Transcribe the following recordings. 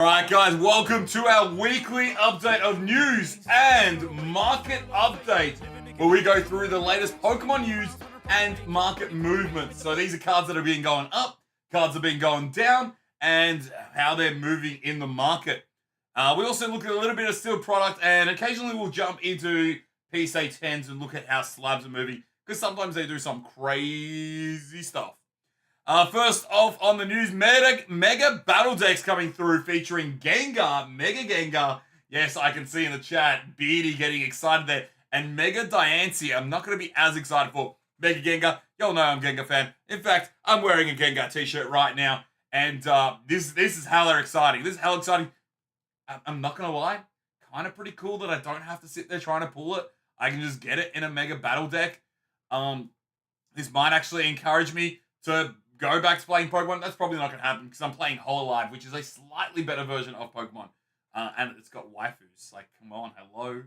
Alright guys, welcome to our weekly update of news and market update, where we go through the latest Pokemon news and market movements. So these are cards that have been going up, cards that have been going down, and how they're moving in the market. We also look at a little bit of steel product, and occasionally we'll jump into PSA 10s and look at how slabs are moving, because sometimes they do some crazy stuff. First off on the news, Mega Battle Decks coming through featuring Gengar, Mega Gengar. Yes, I can see in the chat, Beardy getting excited there. And Mega Diancie, I'm not going to be as excited for Mega Gengar. Y'all know I'm a Gengar fan. In fact, I'm wearing a Gengar t-shirt right now. And this is hella exciting. This is hella exciting. I'm not going to lie. Kind of pretty cool that I don't have to sit there trying to pull it. I can just get it in a Mega Battle Deck. This might actually encourage me to go back to playing Pokemon. That's probably not going to happen because I'm playing Hololive, which is a slightly better version of Pokemon. And it's got waifus. Like, come on, hello.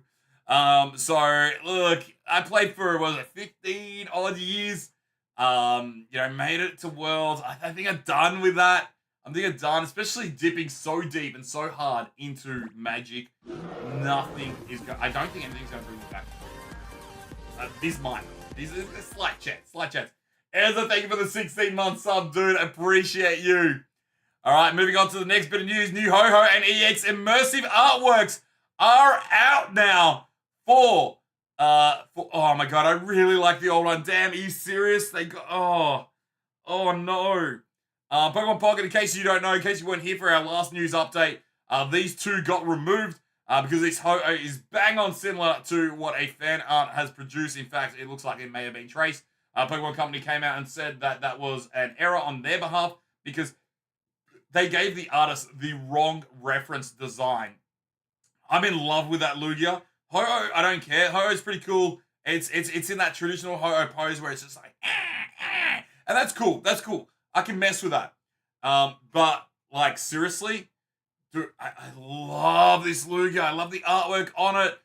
So, look, I played for, 15 odd years. Made it to Worlds. I think I'm done with that. I think I'm done, especially dipping so deep and so hard into Magic. Nothing is going I don't think anything's going to bring me back. This might. This is a slight chance. Ezra, thank you for the 16-month sub, dude. Appreciate you. All right, moving on to the next bit of news. New Ho-Ho and EX immersive artworks are out now for oh my god, I really like the old one. Damn, are you serious? They got, oh no. Pokemon Pocket, in case you don't know, in case you weren't here for our last news update, these two got removed because this Ho-Oh is bang on similar to what a fan art has produced. In fact, it looks like it may have been traced. Pokemon Company came out and said that that was an error on their behalf because they gave the artist the wrong reference design. I'm in love with that Lugia. Ho-Oh, I don't care. Ho-Oh's pretty cool. It's in that traditional Ho-Oh pose where it's just like, and that's cool. That's cool. I can mess with that. But like seriously, dude, I love this Lugia. I love the artwork on it.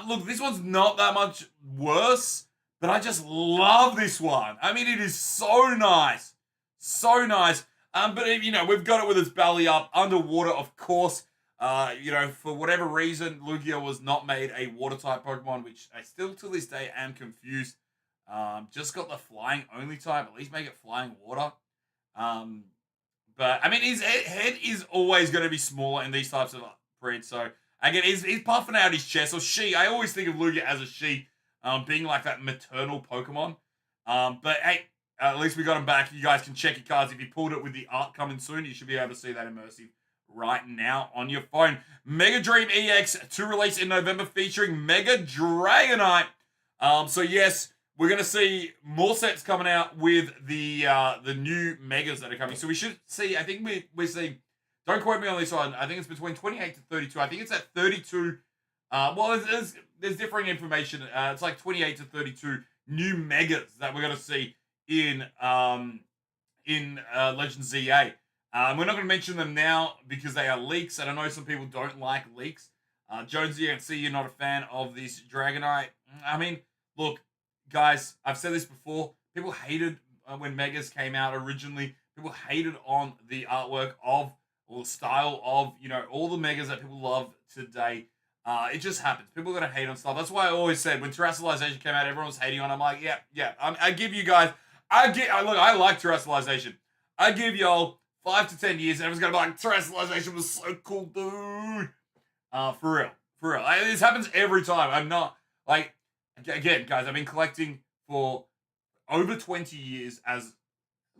Look, this one's not that much worse. But I just love this one. I mean, it is so nice. So nice. But, we've got it with its belly up, underwater, of course. For whatever reason, Lugia was not made a water-type Pokemon, which I still, to this day, am confused. Just got the flying-only type. At least make it flying water. But, I mean, his head is always going to be smaller in these types of breeds. So, again, he's puffing out his chest. Or she. I always think of Lugia as a she. Being like that maternal Pokemon. But hey, at least we got him back. You guys can check your cards. If you pulled it with the art coming soon, you should be able to see that immersive right now on your phone. Mega Dream EX to release in November featuring Mega Dragonite. So yes, we're going to see more sets coming out with the new Megas that are coming. So we should see, I think we're seeing, don't quote me on this one, I think it's between 28 to 32. I think it's at 32. There's differing information. It's like 28 to 32 new Megas that we're going to see in Legends ZA. We're not going to mention them now because they are leaks, and I know some people don't like leaks. Jonesy, I can see you're not a fan of this Dragonite. I mean, look, guys, I've said this before. People hated when Megas came out originally. People hated on the artwork of, or the style of, all the Megas that people love today. It just happens. People are going to hate on stuff. That's why I always said when Terrestrialization came out, everyone was hating on it. I'm like, yeah. I give you guys, I like Terrestrialization. I give y'all 5 to 10 years and everyone's going to be like, Terrestrialization was so cool, dude. For real. This happens every time. I'm not, like, again, guys, I've been collecting for over 20 years as,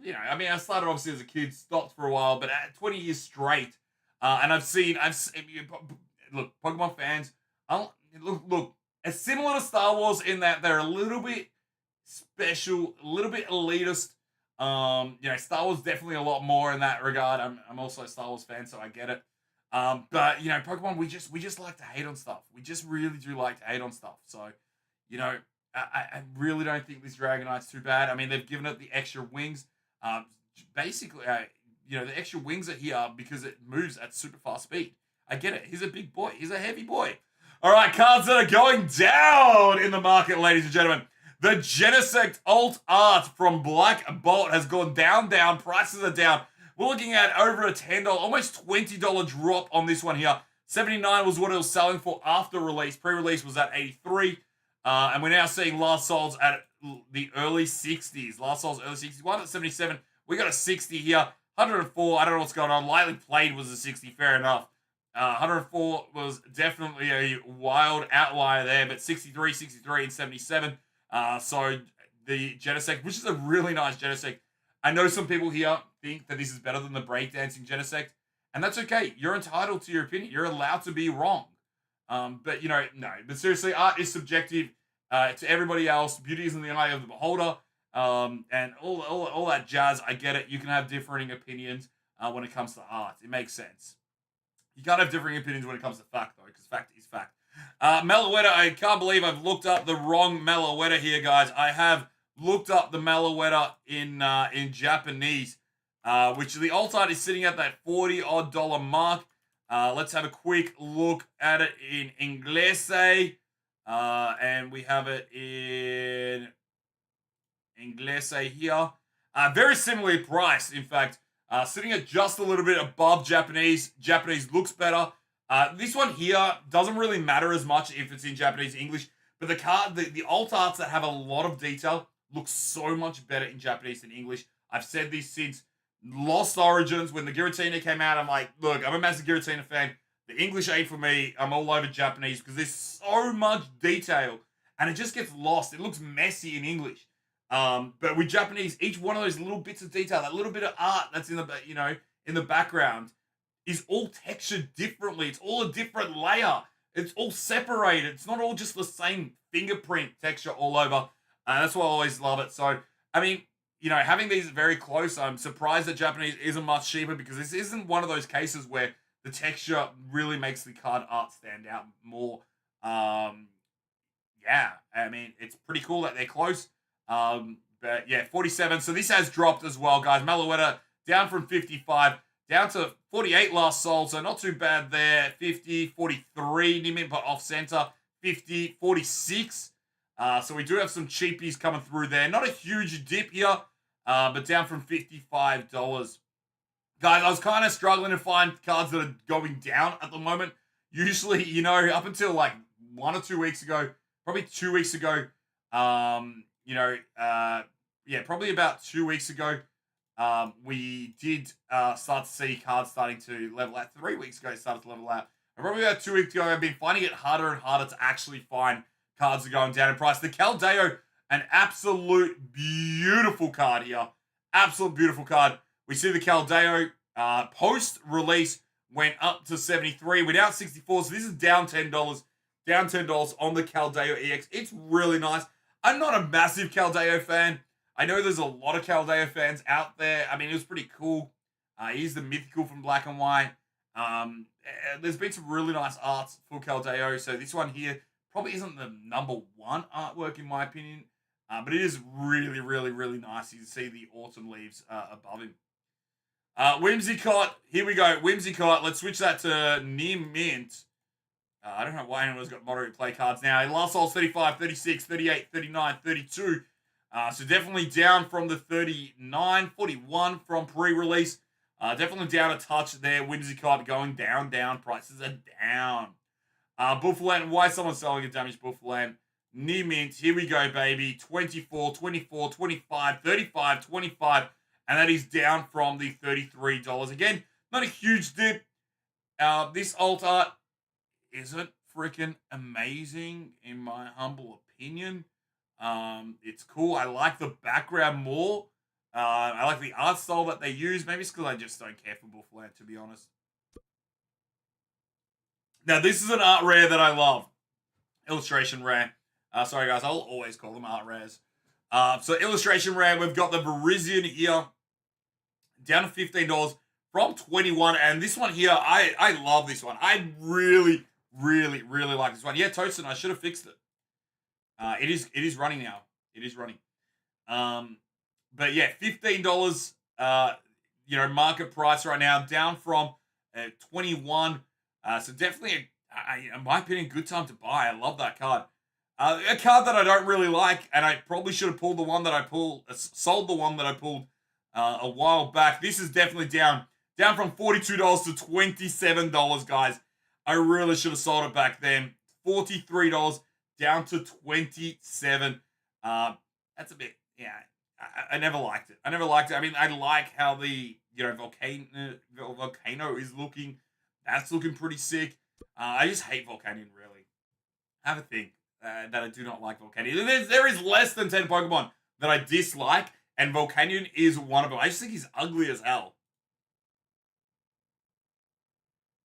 I started obviously as a kid, stopped for a while, but 20 years straight. And I've seen, look, Pokemon fans, look, it's similar to Star Wars in that they're a little bit special, a little bit elitist. Star Wars definitely a lot more in that regard. I'm also a Star Wars fan, so I get it. But Pokemon, we just like to hate on stuff. We just really do like to hate on stuff. So, I really don't think this Dragonite's too bad. I mean, they've given it the extra wings. Basically, the extra wings are here because it moves at super fast speed. I get it. He's a big boy. He's a heavy boy. All right, cards that are going down in the market, ladies and gentlemen. The Genesect alt art from Black Bolt has gone down. Prices are down. We're looking at over a $10, almost $20 drop on this one here. 79 was what it was selling for after release. Pre-release was at 83. And we're now seeing last solds at the early 60s. Last solds early 60s. One at 77. We got a 60 here. 104. I don't know what's going on. Lightly Played was a 60. Fair enough. 104 was definitely a wild outlier there. But 63, 63, and 77. So the Genesect, which is a really nice Genesect. I know some people here think that this is better than the breakdancing Genesect. And that's okay. You're entitled to your opinion. You're allowed to be wrong. But, no. But seriously, art is subjective to everybody else. Beauty is in the eye of the beholder. And all that jazz. I get it. You can have differing opinions when it comes to art. It makes sense. You can't have differing opinions when it comes to fact, though, because fact is fact. Meloetta, I can't believe I've looked up the wrong Meloetta here, guys. I have looked up the Meloetta in Japanese. Which the alt art is sitting at that $40-odd mark. Let's have a quick look at it in Inglese. And we have it in Inglese here. Very similarly priced, in fact. Sitting at just a little bit above Japanese. Japanese looks better. This one here doesn't really matter as much if it's in Japanese English. But the alt arts that have a lot of detail look so much better in Japanese than English. I've said this since Lost Origins, when the Giratina came out. I'm like, look, I'm a massive Giratina fan. The English ain't for me. I'm all over Japanese because there's so much detail and it just gets lost. It looks messy in English. But with Japanese, each one of those little bits of detail, that little bit of art that's in the background is all textured differently. It's all a different layer. It's all separated. It's not all just the same fingerprint texture all over. That's why I always love it. So, I mean, having these very close, I'm surprised that Japanese isn't much cheaper because this isn't one of those cases where the texture really makes the card art stand out more. Yeah, I mean, it's pretty cool that they're close. But yeah, 47. So this has dropped as well, guys. Meloetta down from 55 down to 48 last sold, so not too bad there. 50, 43, Nim Input off center, 50, 46. So we do have some cheapies coming through there. Not a huge dip here. But down from $55. Guys, I was kind of struggling to find cards that are going down at the moment. Usually, up until like 1 or 2 weeks ago, probably 2 weeks ago, probably about 2 weeks ago, we did start to see cards starting to level out. 3 weeks ago, it started to level out. And probably about 2 weeks ago, I've been finding it harder and harder to actually find cards that are going down in price. The Caldeo, an absolute beautiful card here. Absolute beautiful card. We see the Caldeo post-release went up to 73. We're now at 64, so this is down $10. Down $10 on the Caldeo EX. It's really nice. I'm not a massive Caldeo fan. I know there's a lot of Caldeo fans out there. I mean, it was pretty cool. He's the mythical from Black and White. There's been some really nice arts for Caldeo. So this one here probably isn't the number one artwork in my opinion. But it is really, really, really nice. You can see the autumn leaves above him. Whimsicott. Here we go. Whimsicott. Let's switch that to near mint. I don't know why anyone's got moderate play cards now. Last sold's 35, 36, 38, 39, 32. So definitely down from the 39, 41 from pre-release. Definitely down a touch there. Whimsicott going down. Prices are down. Buffalo. Why is someone selling a damaged Buffalo? Near mint. Here we go, baby. 24, 24, 25, 35, 25. And that is down from the $33. Again, not a huge dip. This alt art isn't freaking amazing, in my humble opinion. It's cool. I like the background more. I like the art style that they use. Maybe it's because I just don't care for Buffalo, to be honest. Now, this is an art rare that I love. Illustration rare. Sorry, guys. I'll always call them art rares. So, illustration rare. We've got the Verizion here. Down to $15 from 21. And this one here, I love this one. I really, really, really like this one. Yeah, Toastin, I should have fixed it. It is running now. It is running. But yeah, $15. Market price right now, down from 21. So definitely, in my opinion, good time to buy. I love that card. A card that I don't really like, and I probably should have pulled the one that I pulled, sold the one that I pulled a while back. This is definitely down from $42 to $27, guys. I really should have sold it back then. $43 down to 27. That's a bit, yeah. I never liked it. I mean, I like how the volcano is looking. That's looking pretty sick. I just hate Volcanion, really. Have a think that I do not like Volcanion. There is less than 10 Pokemon that I dislike, and Volcanion is one of them. I just think he's ugly as hell.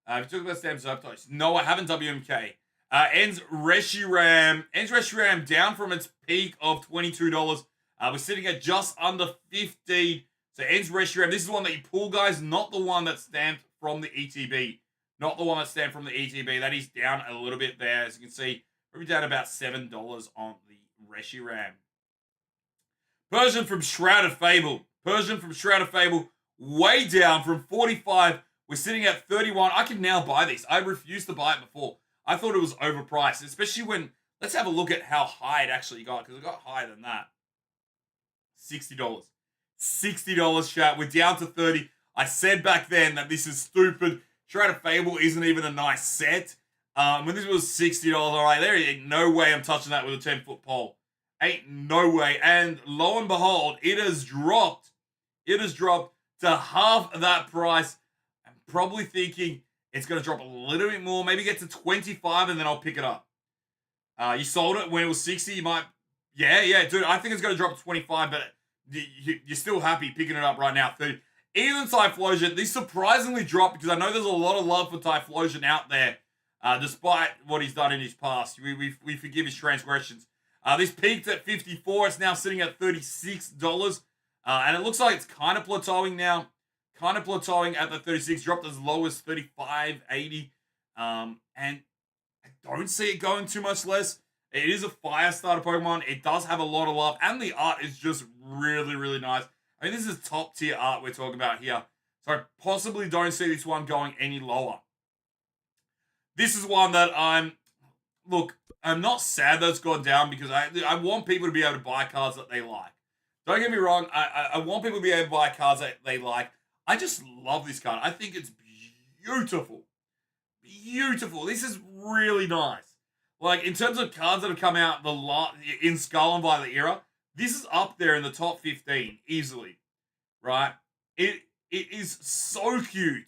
If you took about Stamp Zapdos. No, I haven't WMK. Ends Reshiram down from its peak of $22. We're sitting at just under 15. So Ends Reshiram. This is the one that you pull, guys, not the one that's stamped from the ETB. Not the one that's stamped from the ETB. That is down a little bit there. As you can see, probably down about $7 on the Reshiram. Persian from Shrouded Fable. Way down from 45. We're sitting at 31. I can now buy these. I refused to buy it before. I thought it was overpriced, especially when, let's have a look at how high it actually got, because it got higher than that. $60. $60, chat. We're down to 30. I said back then that this is stupid. Shrouded Fable isn't even a nice set. When this was $60, all right, there ain't no way I'm touching that with a 10-foot pole. Ain't no way. And lo and behold, it has dropped. It has dropped to half of that price. I'm probably thinking it's going to drop a little bit more. Maybe get to 25 and then I'll pick it up. You sold it when it was 60. You might... Yeah, dude. I think it's going to drop to 25, but you're still happy picking it up right now. 30. Even Typhlosion, these surprisingly dropped because I know there's a lot of love for Typhlosion out there, despite what he's done in his past. We forgive his transgressions. This peaked at 54. It's now sitting at $36. And it looks like it's kind of plateauing now. Kind of plateauing at the 36. Dropped as low as 35.80. And I don't see it going too much less. It is a fire starter Pokemon. It does have a lot of love. And the art is just really, really nice. I mean, this is top tier art we're talking about here. So I possibly don't see this one going any lower. This is one that I'm not sad that it's gone down because I want people to be able to buy cards that they like. Don't get me wrong. I want people to be able to buy cards that they like. I just love this card. I think it's beautiful. Beautiful. This is really nice. Like, in terms of cards that have come out in Skull and Violet era, this is up there in the top 15 easily, right? It is so cute,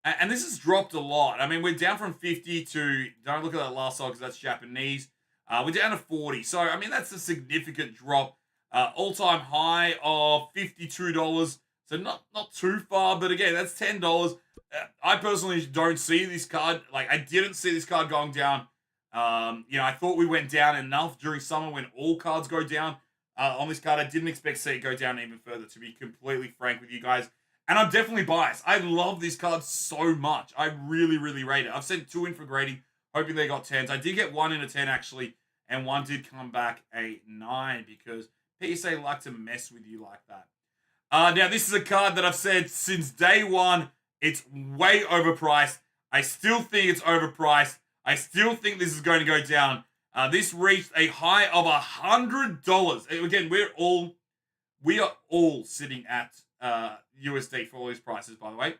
and this has dropped a lot. I mean, we're down from 50 to, don't look at that last song because that's Japanese. We're down to 40, so I mean that's a significant drop. All-time high of $52, so not too far, but again that's $10. I personally don't see this card. Like, I didn't see this card going down. I thought we went down enough during summer when all cards go down. On this card, I didn't expect to see it go down even further, to be completely frank with you guys. And I'm definitely biased. I love this card so much. I really, really rate it. I've sent 2 in for grading, hoping they got 10s. I did get 1 in a 10, actually, and 1 did come back a 9 because PSA like to mess with you like that. Now, this is a card that I've said since day one, it's way overpriced. I still think it's overpriced. I still think this is going to go down. This reached a high of $100. Again, we are all sitting at USD for all these prices, by the way.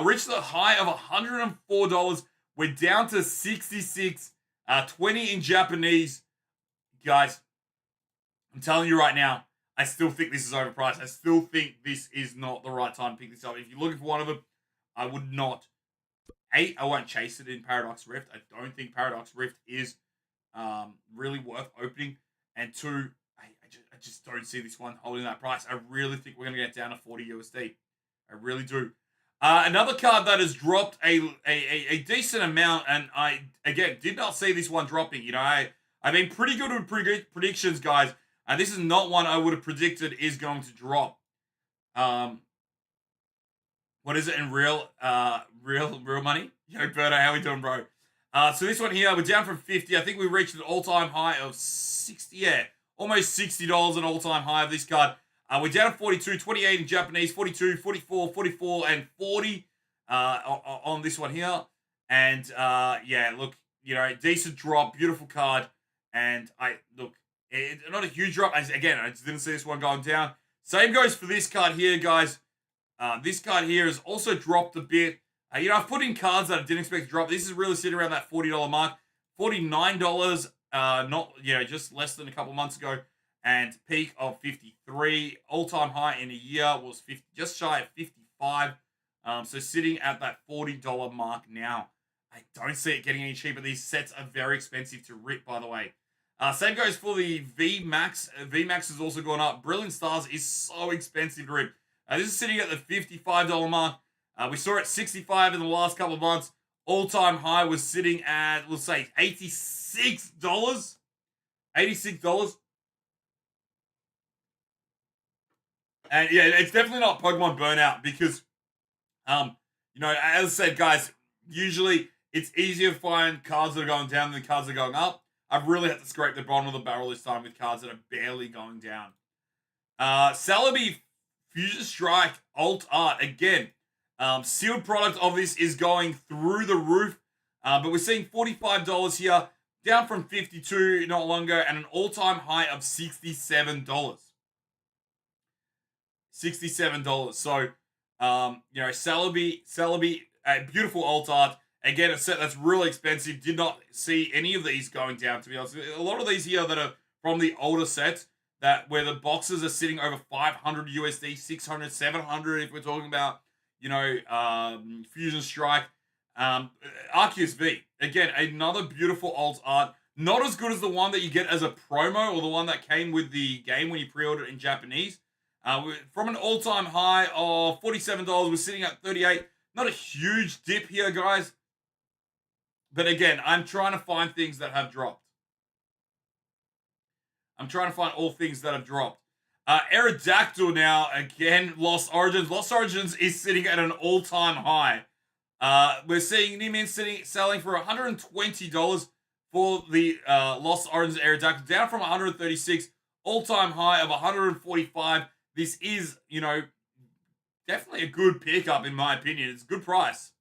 Reached the high of $104. We're down to 66, 20 in Japanese. Guys, I'm telling you right now, I still think this is overpriced. I still think this is not the right time to pick this up. If you're looking for one of them, I would not. I won't chase it in Paradox Rift. I don't think Paradox Rift is really worth opening. And 2, I just don't see this one holding that price. I really think we're going to get down to 40 USD. I really do. Another card that has dropped a decent amount, and I, again, did not see this one dropping. You know, I've been pretty good with predictions, guys. And this is not one I would have predicted is going to drop. What is it in real money? Yo, Berto, how we doing, bro? So this one here, we're down from 50. I think we reached an all-time high of 60. Yeah, almost $60 an all-time high of this card. We're down to 42, 28 in Japanese, 42, 44, 44, and 40 on this one here. And yeah, look, you know, decent drop, beautiful card. And not a huge drop. Again, I just didn't see this one going down. Same goes for this card here, guys. This card here has also dropped a bit. I've put in cards that I didn't expect to drop. This is really sitting around that $40 mark. $49, just less than a couple months ago. And peak of 53. All-time high in a year was 50, just shy of 55. So sitting at that $40 mark now. I don't see it getting any cheaper. These sets are very expensive to rip, by the way. Same goes for the VMAX. VMAX has also gone up. Brilliant Stars is so expensive to rip. This is sitting at the $55 mark. We saw it 65 in the last couple of months. All-time high was sitting at, we'll say, $86. $86. And yeah, it's definitely not Pokemon Burnout because, as I said, guys, usually it's easier to find cards that are going down than cards that are going up. I've really had to scrape the bottom of the barrel this time with cards that are barely going down. Celebi Fusion Strike Alt Art, again, sealed product of this is going through the roof, but we're seeing $45 here, down from $52 not long ago, and an all-time high of $67. $67. So, Celebi, a beautiful alt art. Again, a set that's really expensive. Did not see any of these going down, to be honest. A lot of these here that are from the older sets, where the boxes are sitting over 500 USD, 600, 700, if we're talking about, Fusion Strike. Arceus V. Again, another beautiful alt art. Not as good as the one that you get as a promo or the one that came with the game when you pre-order it in Japanese. From an all-time high of $47, we're sitting at $38. Not a huge dip here, guys. But again, I'm trying to find things that have dropped. I'm trying to find all things that have dropped. Aerodactyl now, again, Lost Origins. Lost Origins is sitting at an all-time high. We're seeing Nimin selling for $120 for the Lost Origins Aerodactyl, down from $136, all-time high of $145. This is, definitely a good pickup in my opinion. It's a good price.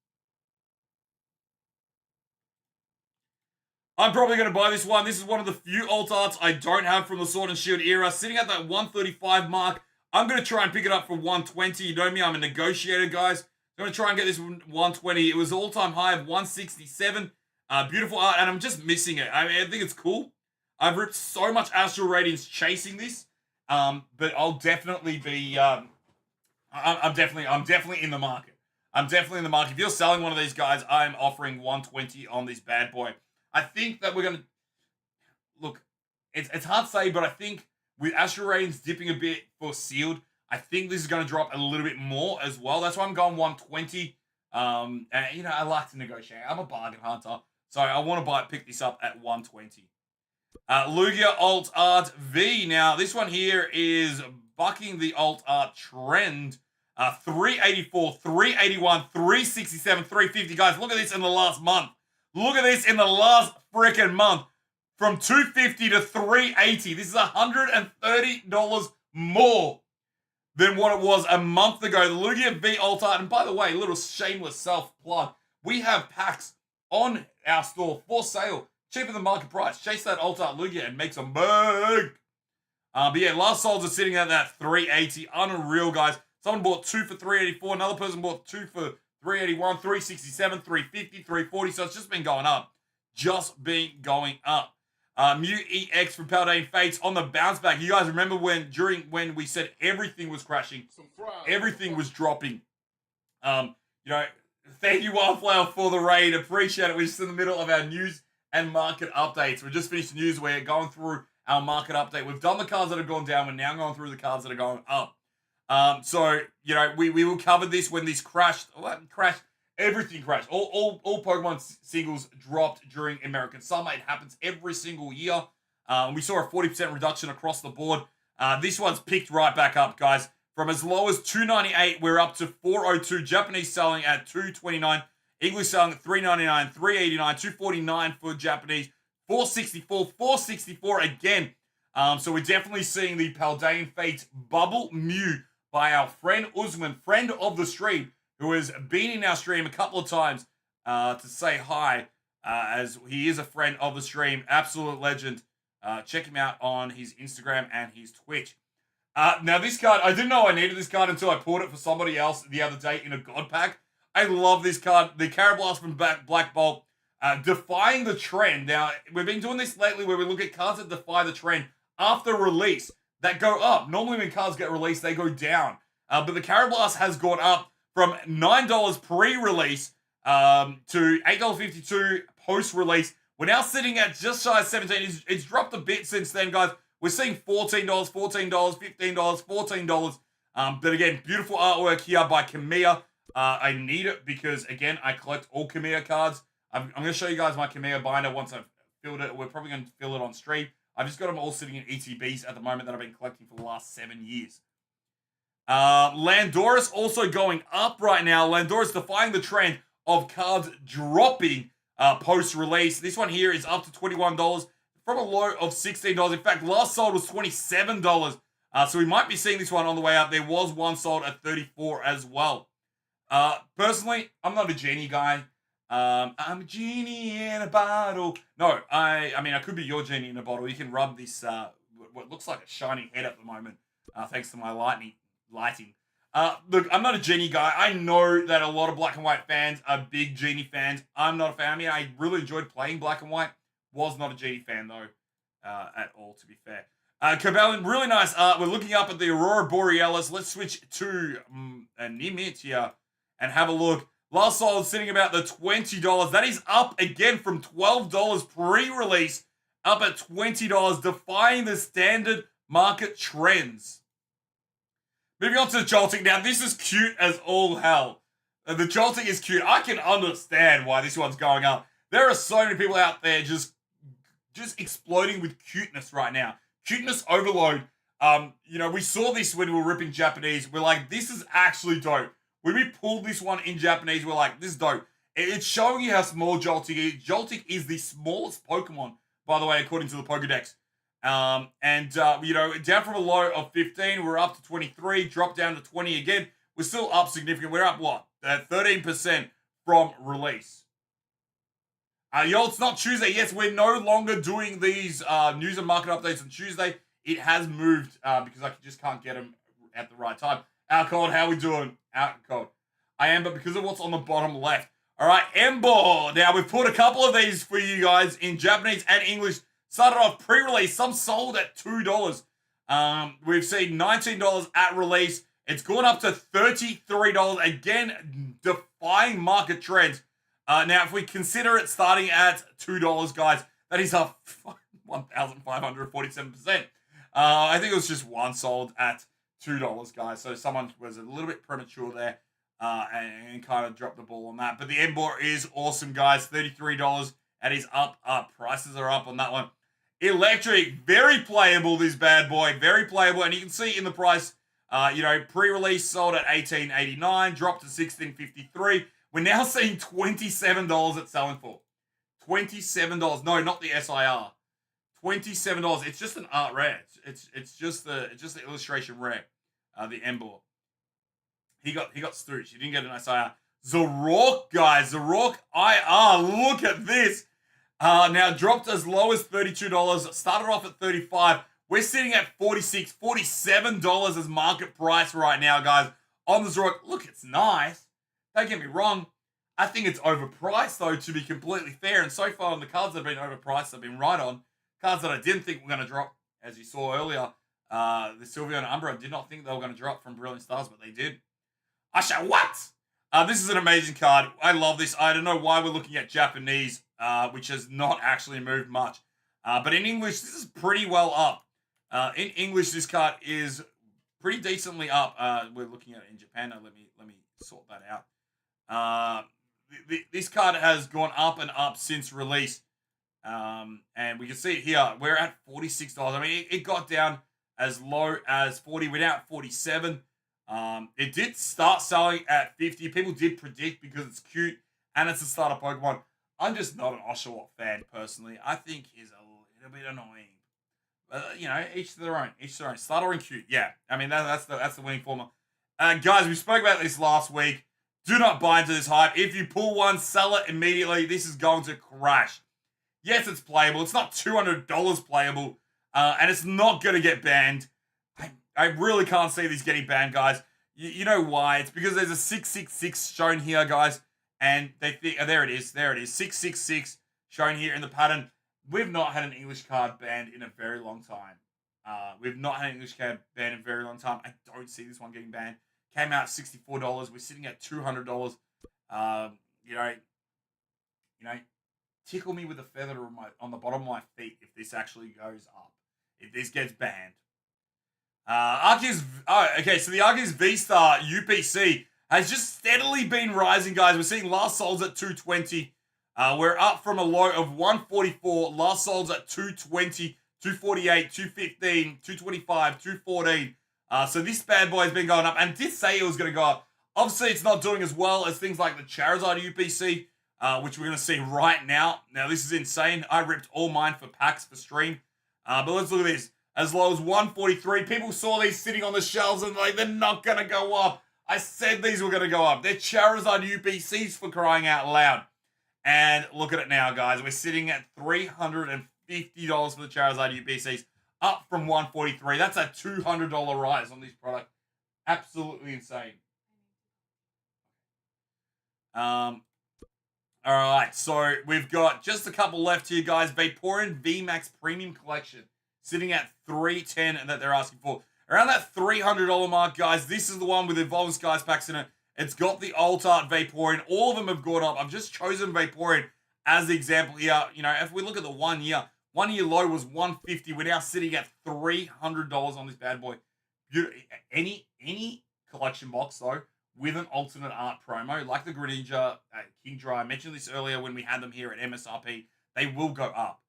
I'm probably going to buy this one. This is one of the few alt arts I don't have from the Sword and Shield era. Sitting at that 135 mark. I'm going to try and pick it up for 120. You know me, I'm a negotiator, guys. I'm going to try and get this 120. It was all-time high of 167. Beautiful art, and I'm just missing it. I think it's cool. I've ripped so much Astral Radiance chasing this. But I'll definitely be, I'm definitely in the market. I'm definitely in the market. If you're selling one of these guys, I'm offering 120 on this bad boy. I think that we're going to, look, it's hard to say, but I think with Astral Radiance dipping a bit for sealed, I think this is going to drop a little bit more as well. That's why I'm going 120. And, I like to negotiate. I'm a bargain hunter. So I want to pick this up at 120. Lugia Alt Art V. Now, this one here is bucking the Alt Art trend. 384, 381, 367, 350. Guys, look at this in the last month. Look at this in the last freaking month. From 250 to 380. This is $130 more than what it was a month ago. The Lugia V Alt Art. And by the way, a little shameless self-plug. We have packs on our store for sale. Cheaper than market price. Chase that Alt Art Lugia and make some big. But yeah, last solds are sitting at that 380. Unreal, guys. Someone bought 2 for 384. Another person bought 2 for 381, 367, 350, 340. So it's just been going up. Just been going up. Mew EX from Paladin Fates on the bounce back. You guys remember when we said everything was crashing, everything was dropping. Thank you, Wildflower, for the raid. Appreciate it. We're just in the middle of our news and market updates. We just finished the news. We're going through our market update. We've done the cards that have gone down. We're now going through the cards that are going up. We will cover this when this crashed. Everything crashed. All Pokemon singles dropped during American Summer. It happens every single year. We saw a 40% reduction across the board. This one's picked right back up, guys. From as low as $298, we're up to $402. Japanese selling at $229. English selling at $399, $389, $249 for Japanese. $464, $464 again. So we're definitely seeing the Paldean Fates Bubble Mew by our friend Usman, friend of the stream, who has been in our stream a couple of times to say hi, as he is a friend of the stream. Absolute legend. Check him out on his Instagram and his Twitch. Now this card, I didn't know I needed this card until I pulled it for somebody else the other day in a God pack. I love this card. The Carablast from Black Bolt, defying the trend. Now, we've been doing this lately where we look at cards that defy the trend after release that go up. Normally when cards get released, they go down. But the Carablast has gone up from $9 pre-release to $8.52 post-release. We're now sitting at just shy of 17. It's dropped a bit since then, guys. We're seeing $14, $14, $15, $14. But again, beautiful artwork here by Kamiya. I need it because, again, I collect all Kamiya cards. I'm going to show you guys my Kamiya binder once I've filled it. We're probably going to fill it on stream. I've just got them all sitting in ETBs at the moment that I've been collecting for the last 7 years. Landorus also going up right now. Landorus defying the trend of cards dropping post-release. This one here is up to $21 from a low of $16. In fact, last sold was $27. So we might be seeing this one on the way up. There was one sold at $34 as well. Personally, I'm not a genie guy. I'm a genie in a bottle. No, I mean, I could be your genie in a bottle. You can rub this, what looks like a shiny head at the moment, thanks to my lighting. Look, I'm not a genie guy. I know that a lot of black and white fans are big genie fans. I'm not a fan. I mean, I really enjoyed playing black and white. Was not a genie fan, though, at all, to be fair. Cabellin, really nice art. We're looking up at the Aurora Borealis. Let's switch to Nimit here and have a look. Last sold sitting about the $20. That is up again from $12 pre-release, up at $20, defying the standard market trends. Moving on to the Jolting. Now, this is cute as all hell. The Jolting is cute. I can understand why this one's going up. There are so many people out there just exploding with cuteness right now. Cuteness overload. You know, we saw this when we were ripping Japanese. We're like, this is actually dope. When we pulled this one in Japanese, we're like, this is dope. It's showing you how small Joltik is. Joltik is the smallest Pokemon, by the way, according to the Pokedex. You know, down from a low of 15, we're up to 23, dropped down to 20 again. We're still up significant. We're up, what? 13% from release. Yo, it's not Tuesday. Yes, we're no longer doing these news and market updates on Tuesday. It has moved because I just can't get them at the right time. Out cold, how we doing? Out cold. I am, but because of what's on the bottom left. All right, Embo. Now, we've put a couple of these for you guys in Japanese and English. Started off pre-release. Some sold at $2. We've seen $19 at release. It's gone up to $33. Again, defying market trends. Now, if we consider it starting at $2, guys, that is up 1,547%. I think it was just one sold at $2, guys. So someone was a little bit premature there and kind of dropped the ball on that. But the Ember is awesome, guys. $33. That is up. Prices are up on that one. Electric, very playable, this bad boy. Very playable. And you can see in the price, you know, pre-release sold at $18.89, dropped to $16.53. We're now seeing $27 it's selling for. $27. No, not the SIR. $27. It's just an art rare. It's just the illustration rare. The Ember. He got Stooch. He didn't get an SIR. Zarok, guys. Zarok IR. Look at this. Now dropped as low as $32. Started off at $35. We're sitting at $46, $47 as market price right now, guys. On the Zarok. Look, it's nice. Don't get me wrong. I think it's overpriced, though, to be completely fair. And so far on the cards that have been overpriced, I've been right on. Cards that I didn't think were going to drop, as you saw earlier, the Sylveon and Umbra, I did not think they were going to drop from Brilliant Stars, but they did. Asha, what? This is an amazing card. I love this. I don't know why we're looking at Japanese, which has not actually moved much. But in English, this is pretty well up. In English, this card is pretty decently up. We're looking at it in Japan. Now, let me sort that out. This card has gone up and up since release. And we can see it here. We're at $46. I mean, it got down as low as 40. We're now at 47. It did start selling at 50. People did predict because it's cute and it's a starter Pokemon. I'm just not an Oshawott fan, personally. I think he's a little bit annoying. You know, each to their own. Each to their own. Starter and cute. Yeah. I mean, that's the winning formula. Guys, we spoke about this last week. Do not buy into this hype. If you pull one, sell it immediately. This is going to crash. Yes, it's playable. It's not $200 playable. And it's not going to get banned. I really can't see these getting banned, guys. You know why? It's because there's a 666 shown here, guys. And they think, oh, there it is. There it is. 666 shown here in the pattern. We've not had an English card banned in a very long time. We've not had an English card banned in a very long time. I don't see this one getting banned. Came out $64. We're sitting at $200. You know, tickle me with a feather on the bottom of my feet if this actually goes up. If this gets banned. Okay, so the Arceus V-Star UPC has just steadily been rising, guys. We're seeing last solds at 220. We're up from a low of 144. Last solds at 220, 248, 215, 225, 214. So this bad boy has been going up, and did say it was going to go up. Obviously, it's not doing as well as things like the Charizard UPC, which we're going to see right now. Now, this is insane. I ripped all mine for packs for stream. But let's look at this. As low as 143. People saw these sitting on the shelves and they're not going to go up. I said these were going to go up. They're Charizard UPCs for crying out loud. And look at it now, guys. We're sitting at $350 for the Charizard UPCs, up from 143. That's a $200 rise on this product. Absolutely insane. All right, so we've got just a couple left here, guys. Vaporeon VMAX Premium Collection, sitting at $310 that they're asking for. Around that $300 mark, guys, this is the one with Evolving Skies packs in it. It's got the Alt Art Vaporeon. All of them have gone up. I've just chosen Vaporeon as the example here. You know, if we look at the 1 year low was 150. We're now sitting at $300 on this bad boy. Any collection box, though, with an alternate art promo, like the Greninja, Kingdra, I mentioned this earlier when we had them here at MSRP, they will go up.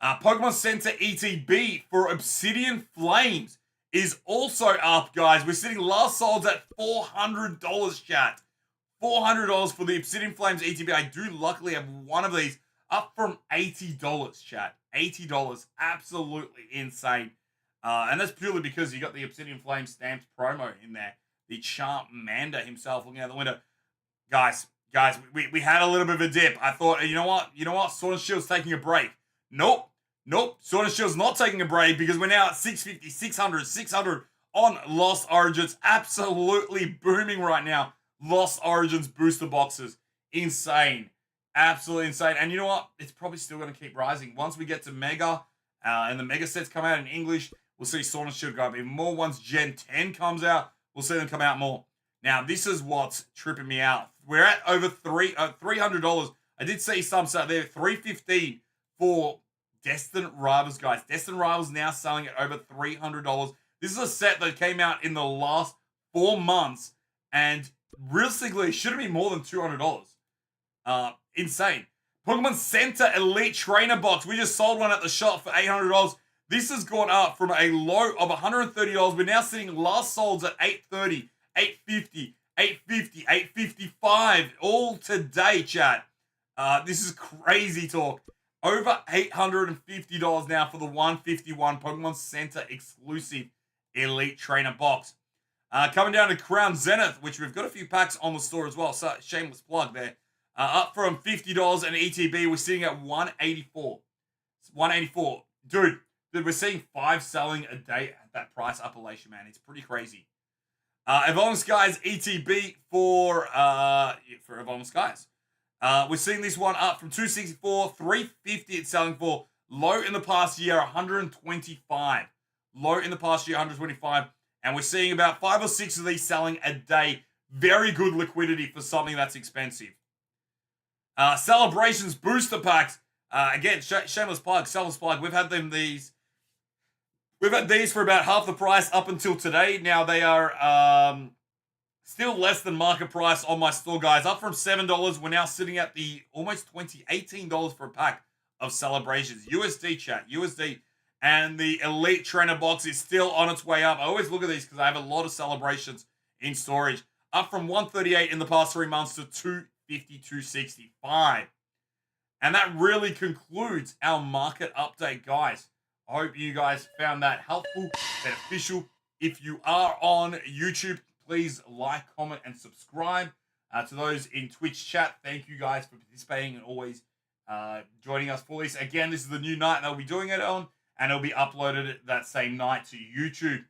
Pokemon Center ETB for Obsidian Flames is also up, guys. We're sitting last solds at $400, chat. $400 for the Obsidian Flames ETB. I do luckily have one of these, up from $80, chat. $80. Absolutely insane. And that's purely because you got the Obsidian Flames stamped promo in there. The Charmander himself looking out the window. Guys, we had a little bit of a dip. I thought, you know what? Sword and Shield's taking a break. Nope. Sword and Shield's not taking a break because we're now at 650, 600 on Lost Origins. Absolutely booming right now. Lost Origins booster boxes. Insane. Absolutely insane. And you know what? It's probably still going to keep rising. Once we get to Mega and the Mega sets come out in English, we'll see Sword and Shield go up even more. Once Gen 10 comes out, we'll see them come out more. Now, this is what's tripping me out. We're at over $300. I did see some out there, $315 for Destined Rivals, guys. Destined Rivals now selling at over $300. This is a set that came out in the last 4 months, and realistically, it should have been more than $200. Insane. Pokemon Center Elite Trainer Box. We just sold one at the shop for $800. This has gone up from a low of $130. We're now sitting last solds at $830, $850, $850, $855, all today, chat. This is crazy talk. Over $850 now for the 151 Pokemon Center exclusive Elite Trainer Box. Coming down to Crown Zenith, which we've got a few packs on the store as well, so shameless plug there. Up from $50 and ETB, we're sitting at $184. $184. Dude, we're seeing 5 selling a day at that price Appalachian, man. It's pretty crazy. Evolving Skies ETB for Evolving Skies. We're seeing this one up from $264, $350 it's selling for. Low in the past year, $125. Low in the past year, $125. And we're seeing about 5 or 6 of these selling a day. Very good liquidity for something that's expensive. Celebrations booster packs. Again, shameless plug, seller's plug. We've had these for about half the price up until today. Now they are still less than market price on my store, guys. Up from $7. We're now sitting at the almost $18 for a pack of Celebrations. USD, chat. USD. And the Elite Trainer Box is still on its way up. I always look at these because I have a lot of Celebrations in storage. Up from $138 in the past 3 months to $250, $265. And that really concludes our market update, guys. I hope you guys found that helpful, beneficial. If you are on YouTube, please like, comment, and subscribe. To those in Twitch chat, thank you guys for participating and always joining us for this. Again, this is the new night they'll be doing it on, and it'll be uploaded that same night to YouTube.